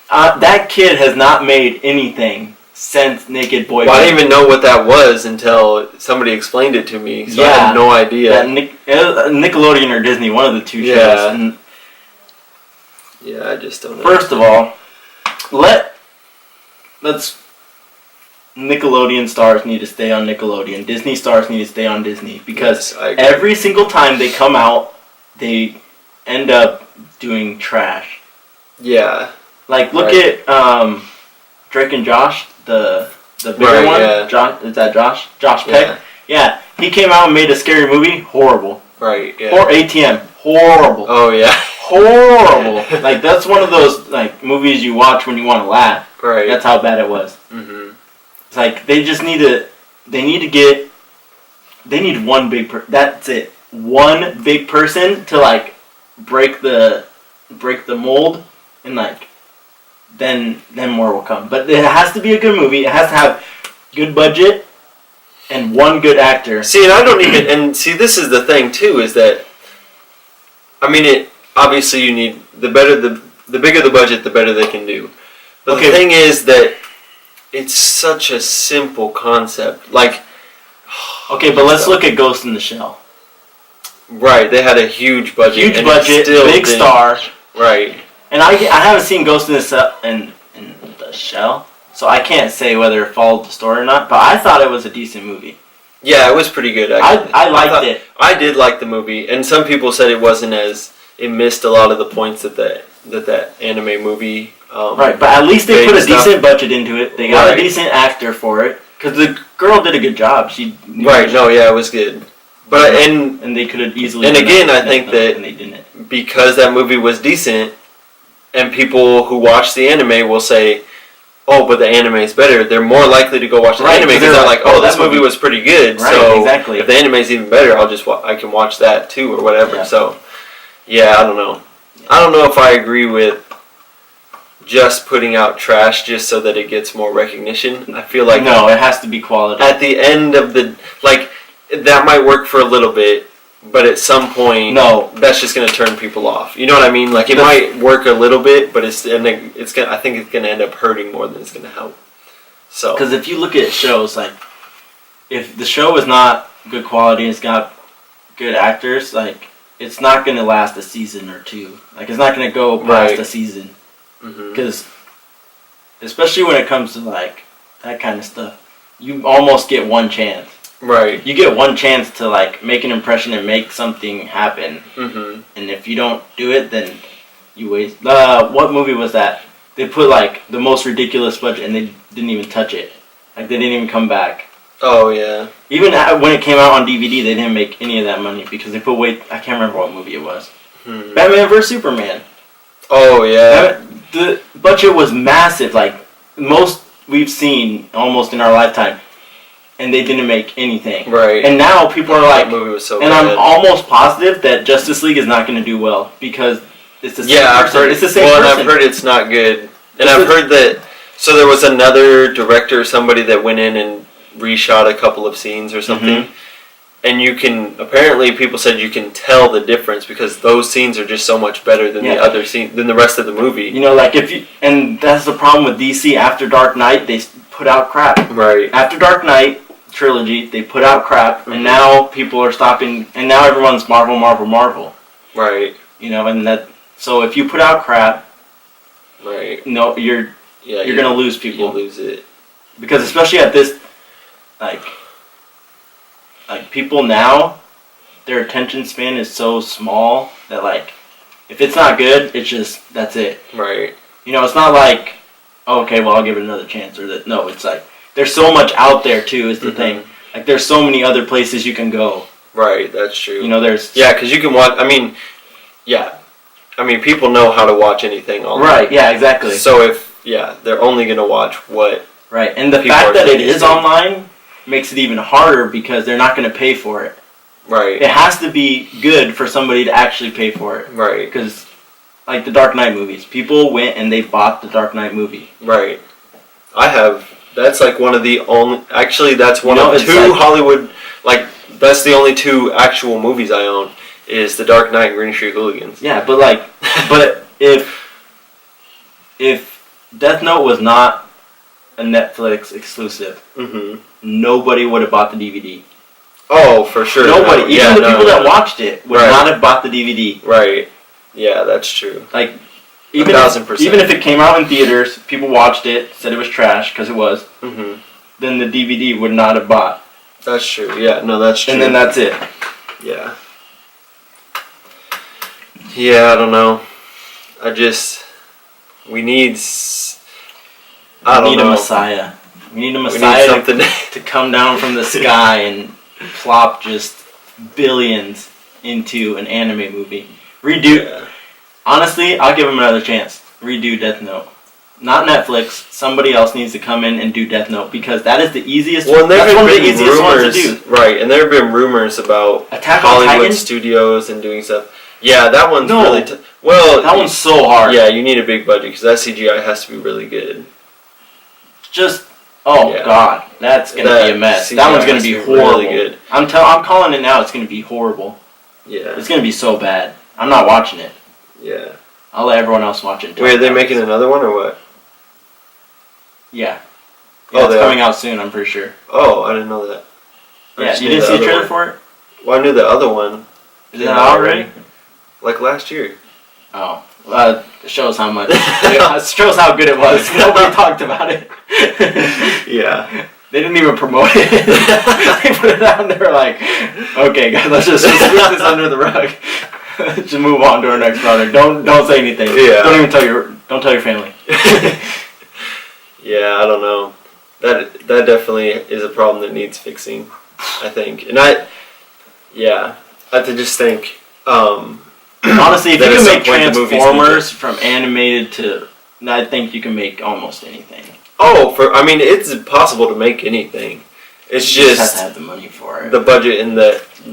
that kid has not made anything since Naked Boy. Well, I didn't even know what that was until somebody explained it to me. So I had no idea. Nickelodeon or Disney, one of the two shows. Yeah. And I just don't know. First of all, let's Nickelodeon stars need to stay on Nickelodeon. Disney stars need to stay on Disney because every single time they come out, they end up doing trash. Yeah. Like look at Drake and Josh. The bigger one? Yeah. Is that Josh? Josh Peck? Yeah. He came out and made a scary movie. Horrible. Right, yeah. Or ATM. Horrible. Oh, yeah. Horrible. Like, that's one of those, like, movies you watch when you want to laugh. Right. That's how bad it was. Mm-hmm. It's like, they need one big that's it. One big person to, like, break the mold and, like, then more will come. But it has to be a good movie. It has to have good budget and one good actor. See, and I don't even... And see, this is the thing, too, is that... I mean, obviously you need... The bigger the budget, the better they can do. But the thing is that it's such a simple concept. Like... Okay, but let's look at Ghost in the Shell. Right, they had a huge budget. Big star. Right. And I haven't seen Ghost in the Shell, so I can't say whether it followed the story or not, but I thought it was a decent movie. Yeah, it was pretty good, actually. I liked it. I did like the movie, and some people said it wasn't it missed a lot of the points that anime movie... right, but at least they put a decent budget into it. They got a decent actor for it, because the girl did a good job. It was good. But and they could have easily... And again, I think that and they didn't. Because that movie was decent... And people who watch the anime will say, "Oh, but the anime is better." They're more likely to go watch the anime because they're like, "Oh, this movie was pretty good." Right, so exactly. If the anime is even better, I can watch that too or whatever. Yeah. So, I don't know. I don't know if I agree with just putting out trash just so that it gets more recognition. I feel like no, it has to be quality. At the end of that might work for a little bit. But at some point, that's just going to turn people off. You know what I mean? Like, it might work a little bit, but I think it's going to end up hurting more than it's going to help. So, because if you look at shows, like, if the show is not good quality and it's got good actors, like, it's not going to last a season or two. Like, it's not going to go past a season. Because, especially when it comes to, like, that kind of stuff, you almost get one chance. Right. You get one chance to, like, make an impression and make something happen. Mm-hmm. And if you don't do it, then you waste... what movie was that? They put, like, the most ridiculous budget and they didn't even touch it. Like, they didn't even come back. Oh, yeah. Even when it came out on DVD, they didn't make any of that money because they put I can't remember what movie it was. Batman vs. Superman. Oh, yeah. The budget was massive. Like, most we've seen almost in our lifetime. And they didn't make anything. Right. And now people are like... That movie was so and bad. I'm almost positive that Justice League is not going to do well because it's the same person. I've heard, it's the same person. And I've heard it's not good. And I've heard that... So there was another director, somebody that went in and reshot a couple of scenes or something. Mm-hmm. And you can... Apparently people said you can tell the difference because those scenes are just so much better than the other scenes, than the rest of the movie. You know, like if you... And that's the problem with DC. After Dark Knight, they put out crap. Right. After Dark Knight... trilogy. They put out crap, and now people are stopping. And now everyone's Marvel, Marvel, Marvel. Right. You know, and that. So if you put out crap, right. No, you're gonna lose people. You lose it because especially at this, like people now, their attention span is so small that like, if it's not good, it's just that's it. Right. You know, it's not like, oh, okay, well I'll give it another chance or that. No, it's like there's so much out there too. Is the thing. Like there's so many other places you can go. Right. That's true. You know, there's because you can watch. I mean, people know how to watch anything online. Right. Yeah. Exactly. So if they're only gonna watch what. Right, and the fact that it is online makes it even harder because they're not going to pay for it. Right. It has to be good for somebody to actually pay for it. Right. Because, like the Dark Knight movies, people went and they bought the Dark Knight movie. Right. I have. That's like one of the only. Actually, that's one of two like, Hollywood. Like that's the only two actual movies I own. Is The Dark Knight and Green Street Hooligans. Yeah, but like, but if Death Note was not a Netflix exclusive, nobody would have bought the DVD. Oh, for sure. Nobody. Even the people that watched it would not have bought the DVD. Right. Yeah, that's true. Like, even 1000%. Even if it came out in theaters, people watched it, said it was trash, because it was, then the DVD would not have bought. That's true. Yeah, no, that's true. And then that's it. Yeah. Yeah, I don't know. We need... We need a Messiah. We need a Messiah to come down from the sky and plop just billions into an anime movie. Redo. Yeah. Honestly, I'll give him another chance. Redo Death Note. Not Netflix. Somebody else needs to come in and do Death Note because that is the easiest. Well, that's one of the easiest ones to do. Right, and there have been rumors about Hollywood studios and doing stuff. Yeah, that one's really. That one's so hard. Yeah, you need a big budget because that CGI has to be really good. God, that's gonna be a mess. CGI that one's gonna be horrible. Really good. I'm calling it now. It's gonna be horrible. Yeah. It's gonna be so bad. I'm not watching it. Yeah. I'll let everyone else watch it. Wait, are they making another one or what? Yeah. It's coming out soon. I'm pretty sure. Oh, I didn't know that. Yeah, you didn't see a trailer for it? Well, I knew the other one. Is it out already? Like last year. Oh. It shows how much. It shows how good it was. Nobody talked about it. Yeah. They didn't even promote it. They put it out and they were like, okay, guys, let's just sweep this under the rug. Just move on to our next project. Don't say anything. Yeah. Don't tell your family. Yeah, I don't know. That definitely is a problem that needs fixing, I think. And I have to just think. Honestly, if you can make Transformers from animated to, I think you can make almost anything. Oh, it's possible to make anything. It's you just have to have the money for it. The budget and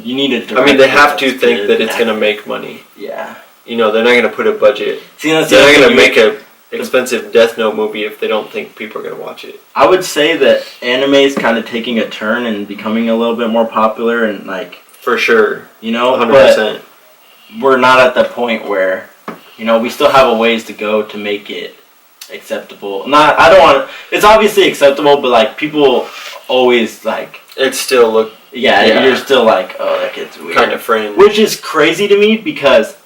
you need a director. They have to think that it's going to make money. Yeah. They're not going to put a budget. They're not going to make a expensive Death Note movie if they don't think people are going to watch it. I would say that anime is kind of taking a turn and becoming a little bit more popular and like. For sure. 100%. But we're not at the point where, we still have a ways to go to make it acceptable. It's obviously acceptable, but like people always like. It still look. Yeah, you're still like, oh, that kid's weird. Kind of fringe. Which is crazy to me because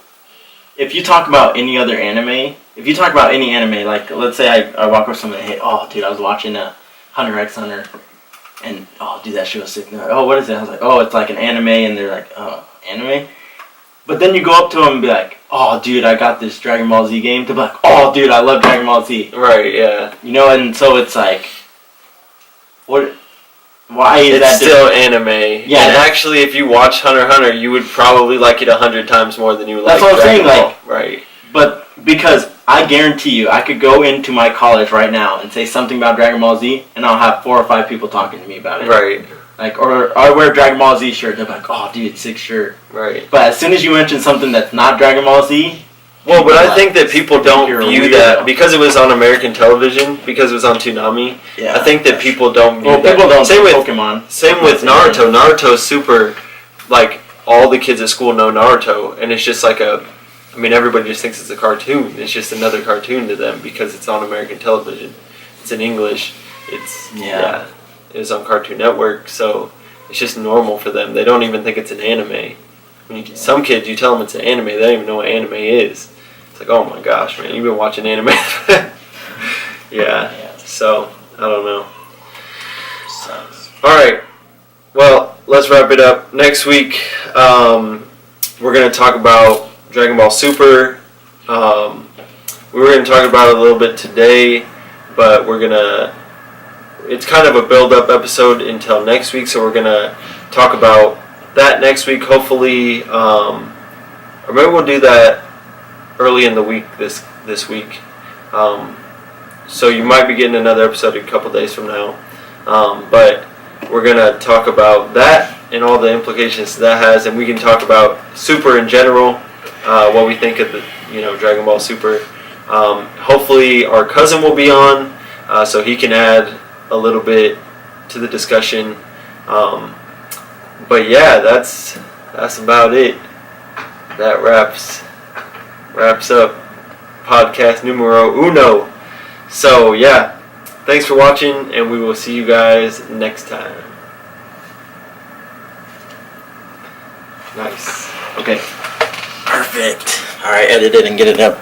if you talk about any other anime, like let's say I walk over someone and hey, oh dude, I was watching Hunter x Hunter, and oh dude, that shit was sick. Oh, what is it? I was like, oh, it's like an anime, and they're like, oh, anime. But then you go up to them and be like, oh, dude, I got this Dragon Ball Z game. They'll be like, oh, dude, I love Dragon Ball Z. Right, yeah. And so it's like, why is that? It's still anime. Yeah. And actually, if you watch Hunter x Hunter, you would probably like it 100 times more than you like That's what I'm saying, Ball. Right. But because I guarantee you, I could go into my college right now and say something about Dragon Ball Z, and I'll have 4 or 5 people talking to me about it. Right. Like, or I wear a Dragon Ball Z shirt, they're like, oh, dude, sick shirt. Right. But as soon as you mention something that's not Dragon Ball Z... Well, but I think that people don't view that, because it was on American television, because it was on Toonami, I think that people don't view that. People don't say Pokemon. Same with Naruto. Naruto's super, like, all the kids at school know Naruto, and it's just like everybody just thinks it's a cartoon. It's just another cartoon to them because it's on American television. It's in English. It's, is on Cartoon Network, so it's just normal for them. They don't even think it's an anime. Some kids, you tell them it's an anime, they don't even know what anime is. It's like, oh my gosh, man, you've been watching anime. Yeah, so, I don't know. Alright, well, let's wrap it up. Next week, we're going to talk about Dragon Ball Super. We were going to talk about it a little bit today, but it's kind of a build-up episode until next week, so we're going to talk about that next week, hopefully, or maybe we'll do that early in the week this week. So you might be getting another episode a couple days from now, but we're going to talk about that and all the implications that has, and we can talk about Super in general, what we think of the Dragon Ball Super. Hopefully our cousin will be on, so he can add a little bit to the discussion. But yeah, that's about it. That wraps up podcast numero uno. So yeah, thanks for watching, and we will see you guys next time. Nice. Okay. Perfect. All right, edit it and get it up.